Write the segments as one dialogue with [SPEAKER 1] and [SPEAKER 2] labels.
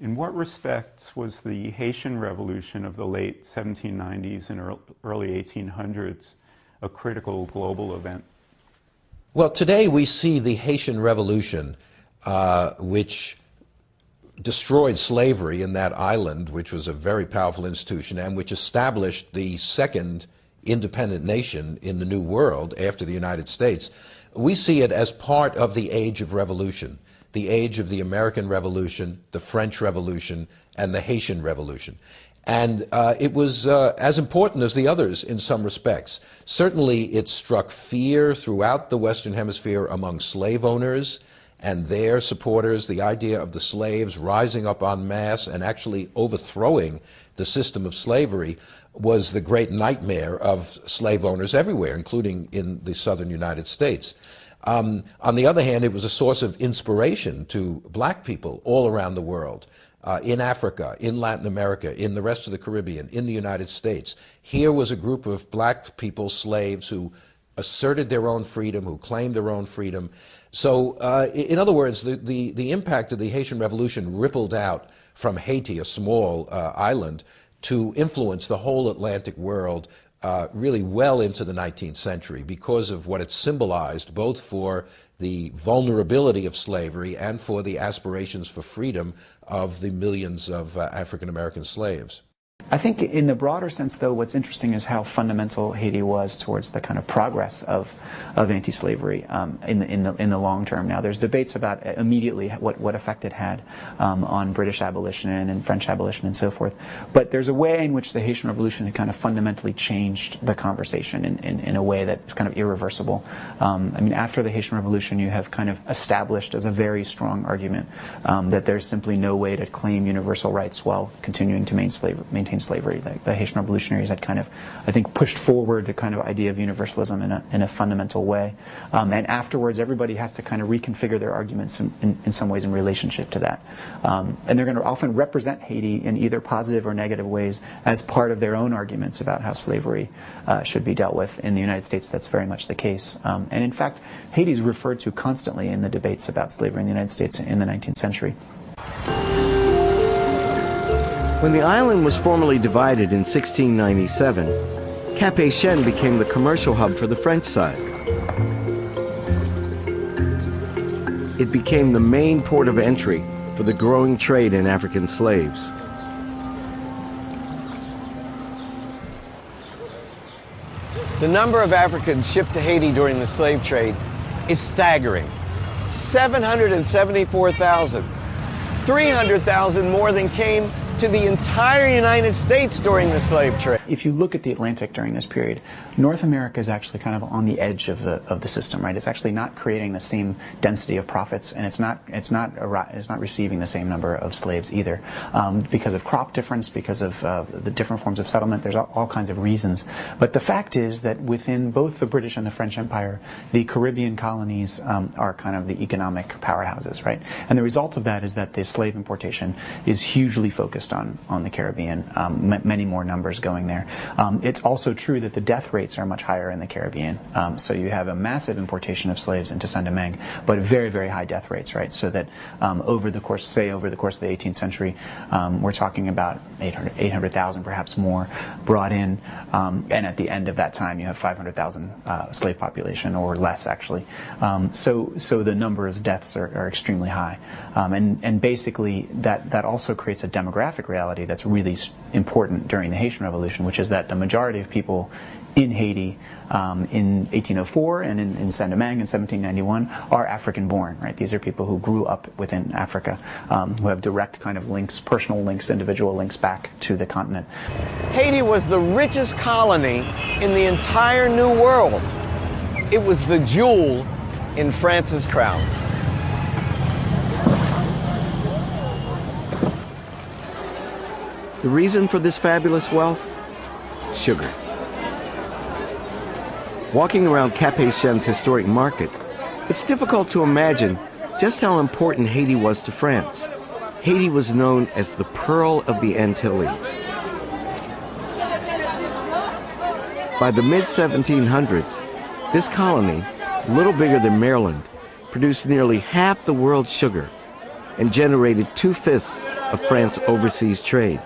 [SPEAKER 1] In what respects was the Haitian Revolution of the late 1790s and early 1800s a critical global event?
[SPEAKER 2] Well, today we see the Haitian Revolution, which destroyed slavery in that island, which was a very powerful institution, and which established the second independent nation in the New World after the United States. We see it as part of the age of revolution, the age of the American Revolution, the French Revolution, and the Haitian Revolution. And it was as important as the others in some respects. Certainly it struck fear throughout the Western Hemisphere among slave owners and their supporters. The idea of the slaves rising up en masse and actually overthrowing the system of slavery was the great nightmare of slave owners everywhere, including in the southern United States. On the other hand, it was a source of inspiration to black people all around the world. In Africa, in Latin America, in the rest of the Caribbean, in the United States. Here was a group of black people, slaves, who asserted their own freedom, who claimed their own freedom. So, in other words, the impact of the Haitian Revolution rippled out from Haiti, a small island, to influence the whole Atlantic world really well into the 19th century because of what it symbolized, both for the vulnerability of slavery and for the aspirations for freedom of the millions of African-American slaves.
[SPEAKER 3] I think in the broader sense, though, what's interesting is how fundamental Haiti was towards the kind of progress of anti-slavery in the long term. Now, there's debates about immediately what effect it had on British abolition and French abolition and so forth. But there's a way in which the Haitian Revolution had kind of fundamentally changed the conversation in a way that's kind of irreversible. I mean, after the Haitian Revolution, you have kind of established as a very strong argument that there's simply no way to claim universal rights while continuing to maintain slavery. The Haitian revolutionaries had kind of, I think, pushed forward the kind of idea of universalism in a fundamental way. And afterwards, everybody has to kind of reconfigure their arguments in some ways in relationship to that. And they're going to often represent Haiti in either positive or negative ways as part of their own arguments about how slavery should be dealt with. In the United States, that's very much the case. And in fact, Haiti is referred to constantly in the debates about slavery in the United States in the 19th century.
[SPEAKER 4] When the island was formally divided in 1697, Cap-Haïtien became the commercial hub for the French side. It became the main port of entry for the growing trade in African slaves. The number of Africans shipped to Haiti during the slave trade is staggering. 774,000. 300,000 more than came to the entire United States during the slave trade.
[SPEAKER 3] If you look at the Atlantic during this period, North America is actually kind of on the edge of the system, right? It's actually not creating the same density of profits, and it's not receiving the same number of slaves either, because of crop difference, because of the different forms of settlement. There's all kinds of reasons. But the fact is that within both the British and the French Empire, the Caribbean colonies are kind of the economic powerhouses, right? And the result of that is that the slave importation is hugely focused on the Caribbean, many more numbers going there. It's also true that the death rates are much higher in the Caribbean. So you have a massive importation of slaves into Saint-Domingue, but very, very high death rates, right? So that over the course of the 18th century, we're talking about 800,000, perhaps more, brought in. And at the end of that time, you have 500,000 slave population, or less, actually. So the number of deaths are extremely high. And basically, that also creates a demographic reality that's really important during the Haitian Revolution, which is that the majority of people in Haiti in 1804 and in Saint-Domingue in 1791 are African-born, right? These are people who grew up within Africa, who have direct kind of links, personal links, individual links back to the continent.
[SPEAKER 4] Haiti was the richest colony in the entire New World. It was the jewel in France's crown. The reason for this fabulous wealth? Sugar. Walking around Cap-Haïtien's historic market, it's difficult to imagine just how important Haiti was to France. Haiti was known as the Pearl of the Antilles. By the mid-1700s, this colony, a little bigger than Maryland, produced nearly half the world's sugar and generated 2/5 of France's overseas trade.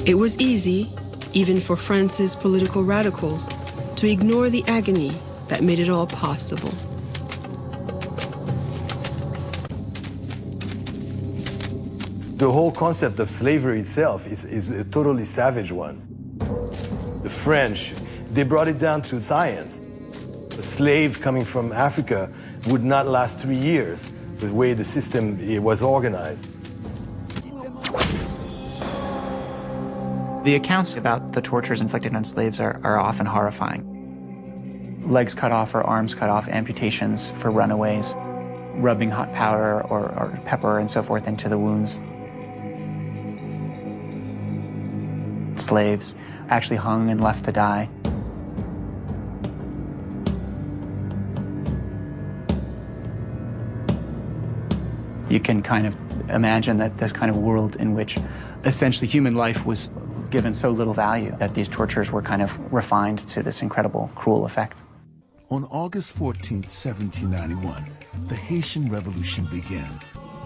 [SPEAKER 5] It was easy, even for France's political radicals, to ignore the agony that made it all possible.
[SPEAKER 6] The whole concept of slavery itself is a totally savage one. The French, they brought it down to science. A slave coming from Africa would not last 3 years, the way the system was organized.
[SPEAKER 3] The accounts about the tortures inflicted on slaves are often horrifying. Legs cut off or arms cut off, amputations for runaways, rubbing hot powder or pepper and so forth into the wounds. Slaves actually hung and left to die. You can kind of imagine that this kind of world in which essentially human life was given so little value that these tortures were kind of refined to this incredible, cruel effect.
[SPEAKER 7] On August 14, 1791, the Haitian Revolution began.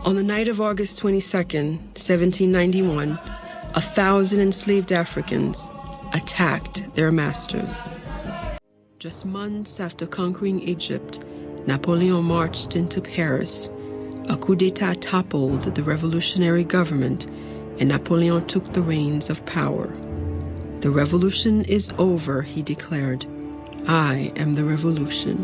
[SPEAKER 5] On the night of August 22nd, 1791, 1,000 enslaved Africans attacked their masters. Just months after conquering Egypt, Napoleon marched into Paris. A coup d'etat toppled the revolutionary government, and Napoleon took the reins of power. The revolution is over, he declared. I am the revolution.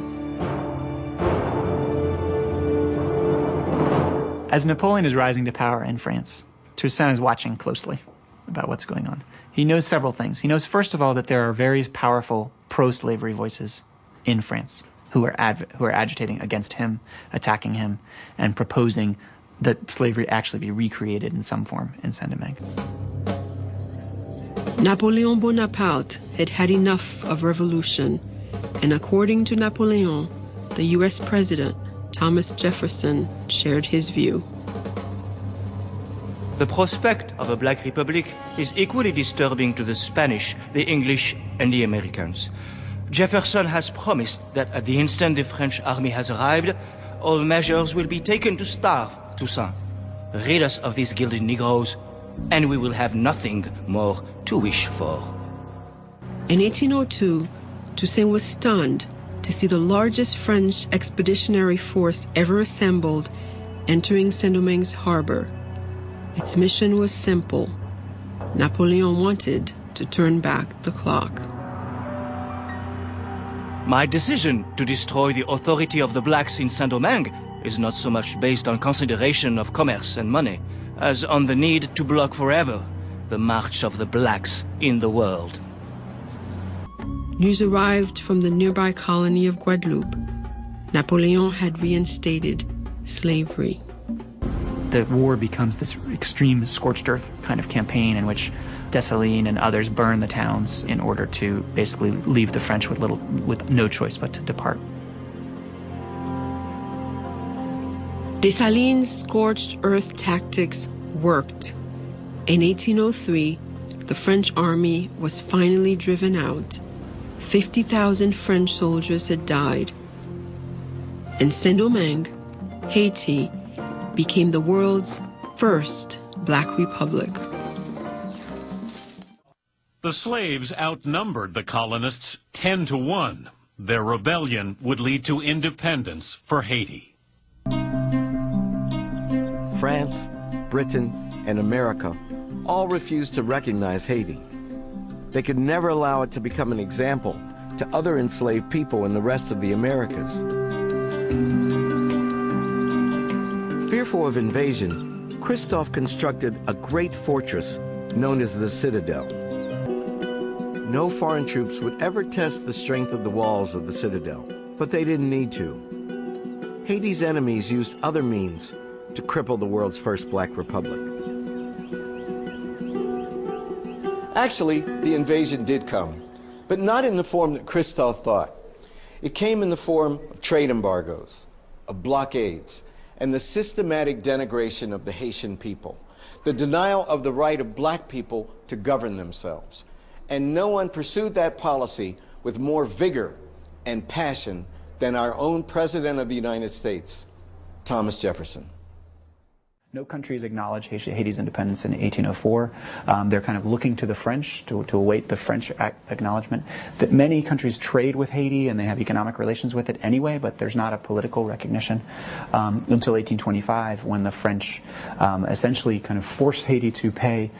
[SPEAKER 3] As Napoleon is rising to power in France, Toussaint is watching closely about what's going on. He knows several things. He knows, first of all, that there are very powerful pro-slavery voices in France who are agitating against him, attacking him, and proposing that slavery actually be recreated in some form in Saint-Domingue.
[SPEAKER 5] Napoleon Bonaparte had had enough of revolution, and according to Napoleon, the U.S. President, Thomas Jefferson, shared his view.
[SPEAKER 8] The prospect of a black republic is equally disturbing to the Spanish, the English, and the Americans. Jefferson has promised that at the instant the French army has arrived, all measures will be taken to starve Toussaint. Rid us of these gilded Negroes, and we will have nothing more to wish for.
[SPEAKER 5] In 1802, Toussaint was stunned to see the largest French expeditionary force ever assembled entering Saint-Domingue's harbor. Its mission was simple. Napoleon wanted to turn back the clock.
[SPEAKER 8] My decision to destroy the authority of the blacks in Saint-Domingue is not so much based on consideration of commerce and money, as on the need to block forever the march of the blacks in the world.
[SPEAKER 5] News arrived from the nearby colony of Guadeloupe. Napoleon had reinstated slavery.
[SPEAKER 3] The war becomes this extreme scorched earth kind of campaign in which Dessalines and others burn the towns in order to basically leave the French with no choice but to depart.
[SPEAKER 5] Dessalines' scorched earth tactics worked. In 1803, the French army was finally driven out. 50,000 French soldiers had died. And Saint-Domingue, Haiti, became the world's first black republic.
[SPEAKER 9] The slaves outnumbered the colonists 10-1. Their rebellion would lead to independence for Haiti.
[SPEAKER 4] France, Britain, and America all refused to recognize Haiti. They could never allow it to become an example to other enslaved people in the rest of the Americas. Fearful of invasion, Christophe constructed a great fortress known as the Citadel. No foreign troops would ever test the strength of the walls of the Citadel, but they didn't need to. Haiti's enemies used other means to cripple the world's first black republic. Actually, the invasion did come, but not in the form that Christophe thought. It came in the form of trade embargoes, of blockades, and the systematic denigration of the Haitian people, the denial of the right of black people to govern themselves. And no one pursued that policy with more vigor and passion than our own President of the United States, Thomas Jefferson.
[SPEAKER 3] No countries acknowledge Haiti's independence in 1804. They're kind of looking to the French to await the French acknowledgement. That many countries trade with Haiti and they have economic relations with it anyway, but there's not a political recognition until 1825, when the French essentially kind of force Haiti to pay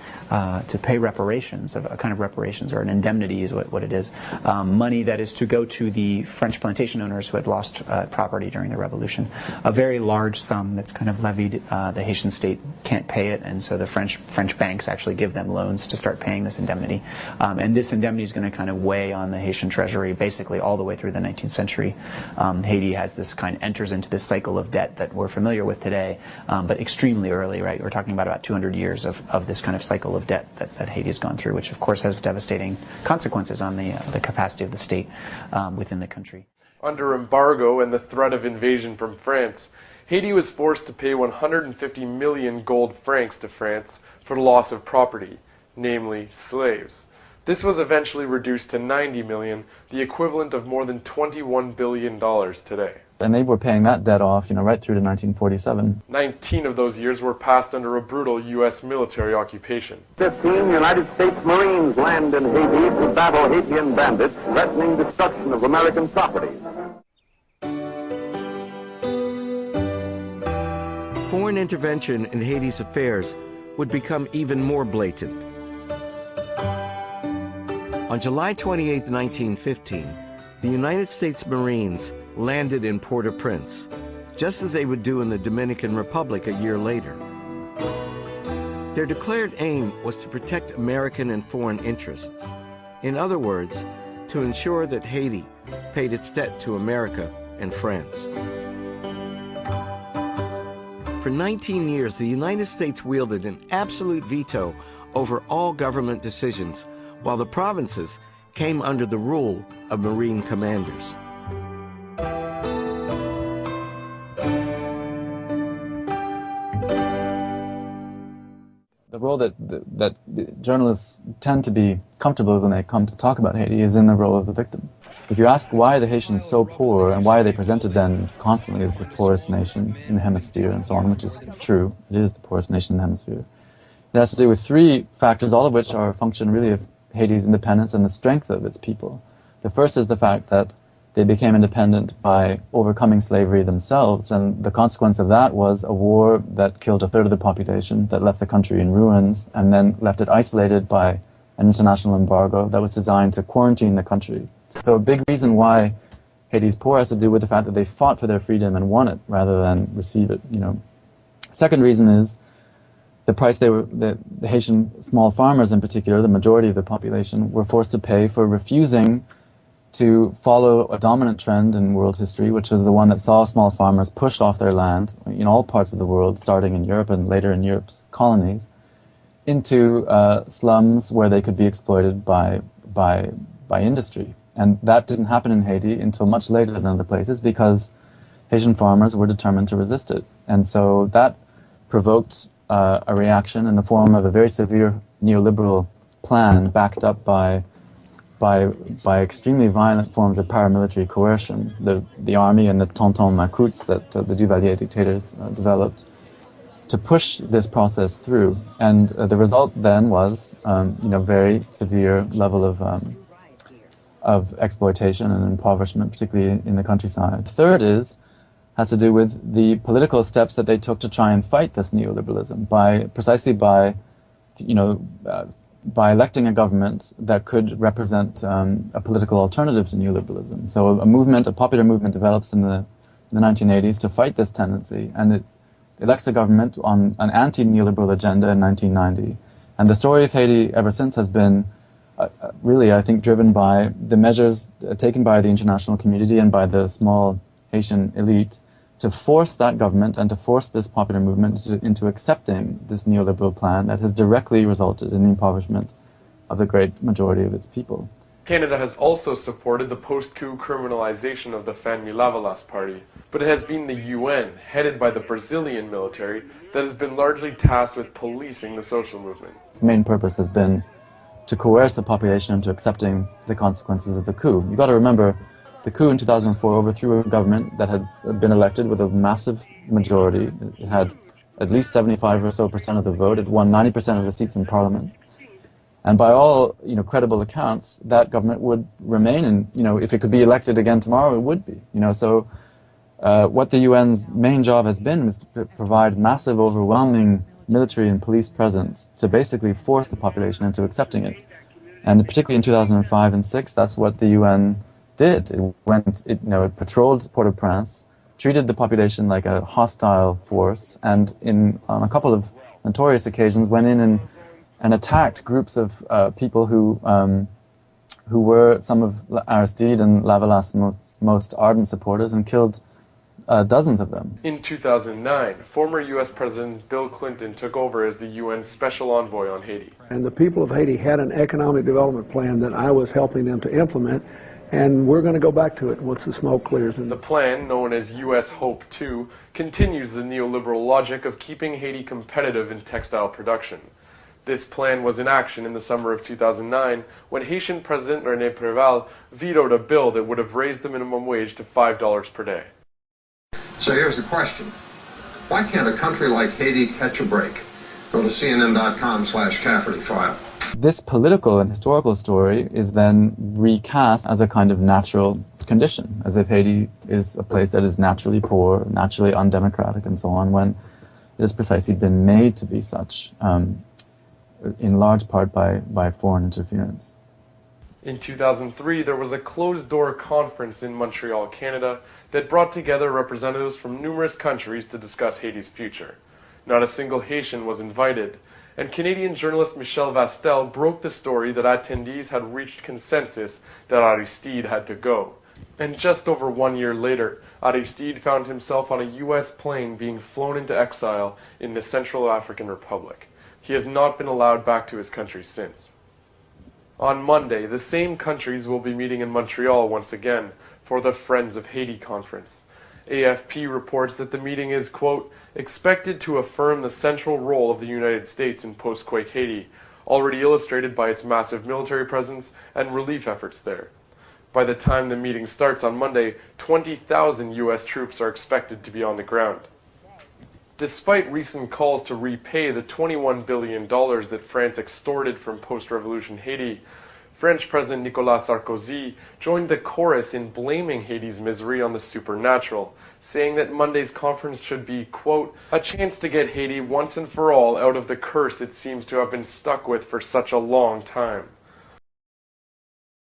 [SPEAKER 3] reparations, a kind of reparations, or an indemnity is what it is, money that is to go to the French plantation owners who had lost property during the Revolution. A very large sum that's kind of levied. The Haitian state can't pay it, and so the French banks actually give them loans to start paying this indemnity. And this indemnity is going to kind of weigh on the Haitian treasury basically all the way through the 19th century. Haiti has this enters into this cycle of debt that we're familiar with today, but extremely early, right? We're talking about 200 years of this kind of cycle of debt that Haiti has gone through, which of course has devastating consequences on the capacity of the state within the country.
[SPEAKER 10] Under embargo and the threat of invasion from France, Haiti was forced to pay 150 million gold francs to France for the loss of property, namely slaves. This was eventually reduced to 90 million, the equivalent of more than $21 billion today.
[SPEAKER 11] And they were paying that debt off, right through to 1947.
[SPEAKER 10] 19 of those years were passed under a brutal U.S. military occupation.
[SPEAKER 12] 15 United States Marines land in Haiti to battle Haitian bandits, threatening destruction of American property.
[SPEAKER 4] Foreign intervention in Haiti's affairs would become even more blatant. On July 28, 1915, the United States Marines landed in Port-au-Prince, just as they would do in the Dominican Republic a year later. Their declared aim was to protect American and foreign interests. In other words, to ensure that Haiti paid its debt to America and France. For 19 years, the United States wielded an absolute veto over all government decisions, while the provinces came under the rule of Marine commanders.
[SPEAKER 11] The role that journalists tend to be comfortable with when they come to talk about Haiti is in the role of the victim. If you ask why are the Haitians so poor and why are they presented then constantly as the poorest nation in the hemisphere and so on, which is true, it is the poorest nation in the hemisphere. It has to do with three factors, all of which are a function really of Haiti's independence and the strength of its people. The first is the fact that they became independent by overcoming slavery themselves, and the consequence of that was a war that killed a third of the population, that left the country in ruins, and then left it isolated by an international embargo that was designed to quarantine the country. So a big reason why Haiti's poor has to do with the fact that they fought for their freedom and won it rather than receive it. Second reason is the price the Haitian small farmers in particular, the majority of the population, were forced to pay for refusing to follow a dominant trend in world history, which was the one that saw small farmers pushed off their land in all parts of the world, starting in Europe and later in Europe's colonies, into slums where they could be exploited by industry. And that didn't happen in Haiti until much later than other places because Haitian farmers were determined to resist it. And so that provoked a reaction in the form of a very severe neoliberal plan backed up by extremely violent forms of paramilitary coercion, the army and the tonton macoutes that the Duvalier dictators developed to push this process through. And the result then was, very severe level of exploitation and impoverishment, particularly in the countryside. Third has to do with the political steps that they took to try and fight this neoliberalism precisely by electing a government that could represent a political alternative to neoliberalism. So a popular movement develops in the 1980s to fight this tendency, and it elects a government on an anti-neoliberal agenda in 1990. And the story of Haiti ever since has been really, I think, driven by the measures taken by the international community and by the small Haitian elite to force that government and to force this popular movement into accepting this neoliberal plan that has directly resulted in the impoverishment of the great majority of its people.
[SPEAKER 10] Canada has also supported the post-coup criminalization of the Famille Lavalas party, but it has been the UN, headed by the Brazilian military, that has been largely tasked with policing the social movement.
[SPEAKER 11] Its main purpose has been to coerce the population into accepting the consequences of the coup. You've got to remember, the coup in 2004 overthrew a government that had been elected with a massive majority. It had at least 75% or so of the vote. It won 90% of the seats in parliament. And by all, credible accounts, that government would remain, and, if it could be elected again tomorrow, it would be. So what the UN's main job has been is to provide massive, overwhelming military and police presence to basically force the population into accepting it. And particularly in 2005 and 2006, that's what the UN did. It patrolled Port-au-Prince, treated the population like a hostile force, and on a couple of notorious occasions went in and attacked groups of people who were some of Aristide and Lavalasse most ardent supporters, and killed dozens of them.
[SPEAKER 10] In 2009, former U.S. President Bill Clinton took over as the UN Special Envoy on Haiti.
[SPEAKER 13] And the people of Haiti had an economic development plan that I was helping them to implement, and we're going to go back to it once the smoke clears.
[SPEAKER 10] The plan, known as U.S. Hope 2, continues the neoliberal logic of keeping Haiti competitive in textile production. This plan was in action in the summer of 2009 when Haitian President René Préval vetoed a bill that would have raised the minimum wage to $5 per day.
[SPEAKER 14] So here's the question. Why can't a country like Haiti catch a break? Go to CNN.com/Cafferty file.
[SPEAKER 11] This political and historical story is then recast as a kind of natural condition, as if Haiti is a place that is naturally poor, naturally undemocratic, and so on, when it has precisely been made to be such, in large part by foreign interference.
[SPEAKER 10] In 2003, there was a closed-door conference in Montreal, Canada, that brought together representatives from numerous countries to discuss Haiti's future. Not a single Haitian was invited, and Canadian journalist Michel Vastel broke the story that attendees had reached consensus that Aristide had to go. And just over 1 year later, Aristide found himself on a U.S. plane being flown into exile in the Central African Republic. He has not been allowed back to his country since. On Monday, the same countries will be meeting in Montreal once again for the Friends of Haiti conference. AFP reports that the meeting is, quote, expected to affirm the central role of the United States in post-quake Haiti, already illustrated by its massive military presence and relief efforts there. By the time the meeting starts on Monday, 20,000 U.S. troops are expected to be on the ground. Despite recent calls to repay the $21 billion that France extorted from post-revolution Haiti, French President Nicolas Sarkozy joined the chorus in blaming Haiti's misery on the supernatural, saying that Monday's conference should be, quote, a chance to get Haiti once and for all out of the curse it seems to have been stuck with for such a long time.